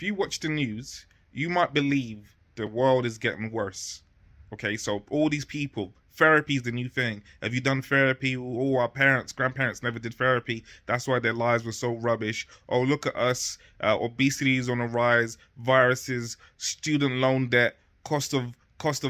if you watch the news, you might believe the world is getting worse. Okay, so all these people, therapy is the new thing. Have you done therapy? All our parents, grandparents never did therapy. That's why their lives were so rubbish. Oh, look at us. Obesity is on the rise. Viruses, student loan debt, cost of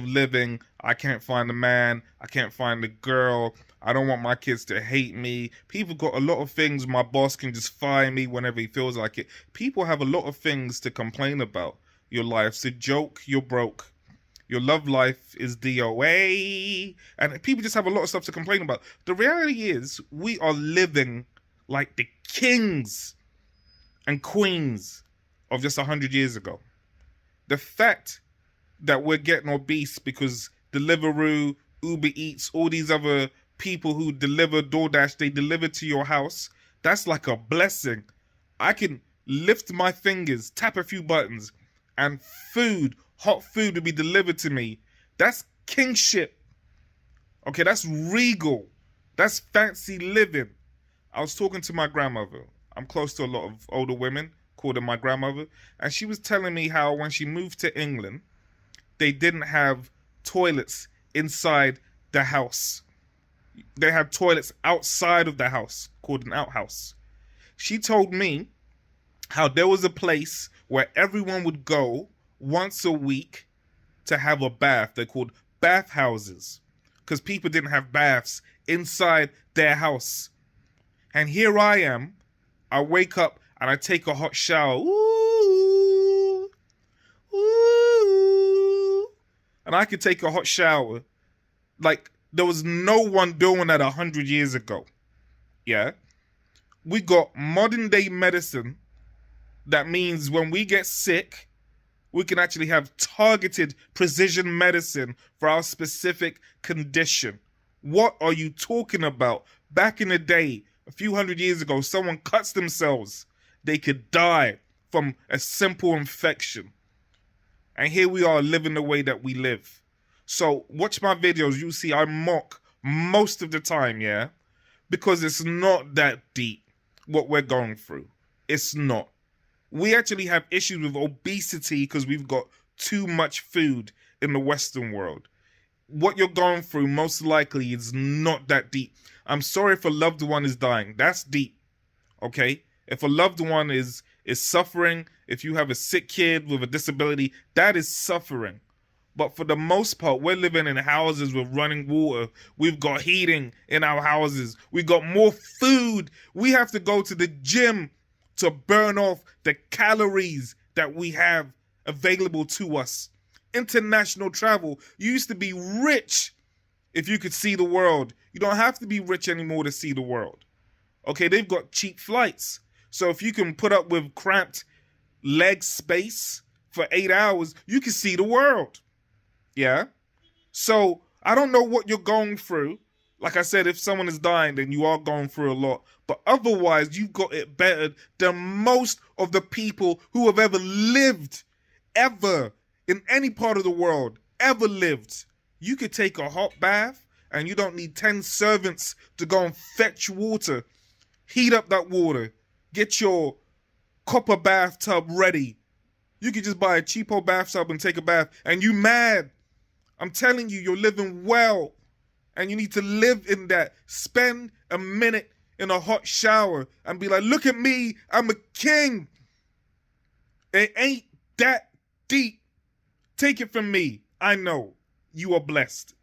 living. I can't find a man. I can't find a girl. I don't want my kids to hate me. People got a lot of things. My boss can just fire me whenever he feels like it. People have a lot of things to complain about. Your life's a joke. You're broke. Your love life is DOA. And people just have a lot of stuff to complain about. The reality is, we are living like the kings and queens of just 100 years ago. The fact that we're getting obese because Deliveroo, Uber Eats, all these other people who deliver DoorDash, they deliver to your house, that's like a blessing. I can lift my fingers, tap a few buttons, and hot food will be delivered to me. That's kingship. Okay, that's regal. That's fancy living. I was talking to my grandmother. I'm close to a lot of older women, called her my grandmother, and she was telling me how when she moved to England, they didn't have toilets inside the house. They had toilets outside of the house, called an outhouse. She told me how there was a place where everyone would go once a week to have a bath. They're called bath houses because people didn't have baths inside their house. And here I am. I wake up and I take a hot shower. Ooh, ooh. And I could take a hot shower like there was no one doing that 100 years ago. Yeah? We got modern day medicine. That means when we get sick, we can actually have targeted precision medicine for our specific condition. What are you talking about? Back in the day, a few hundred years ago, someone cuts themselves. They could die from a simple infection. And here we are living the way that we live. So watch my videos. You see I mock most of the time, yeah? Because it's not that deep what we're going through. It's not. We actually have issues with obesity because we've got too much food in the Western world. What you're going through most likely is not that deep. I'm sorry if a loved one is dying. That's deep, okay? If a loved one is suffering, if you have a sick kid with a disability, that is suffering. But for the most part, we're living in houses with running water. We've got heating in our houses. We've got more food. We have to go to the gym to burn off the calories that we have available to us. International travel. You used to be rich if you could see the world. You don't have to be rich anymore to see the world. Okay, they've got cheap flights. So if you can put up with cramped leg space for 8 hours, you can see the world. Yeah? So I don't know what you're going through. Like I said, if someone is dying, then you are going through a lot. But otherwise, you've got it better than most of the people who have ever lived, ever, in any part of the world, ever lived. You could take a hot bath, and you don't need 10 servants to go and fetch water. Heat up that water. Get your copper bathtub ready. You could just buy a cheapo bathtub and take a bath, and you mad. I'm telling you, you're living well. And you need to live in that. Spend a minute in a hot shower and be like, look at me, I'm a king. It ain't that deep. Take it from me. I know you are blessed.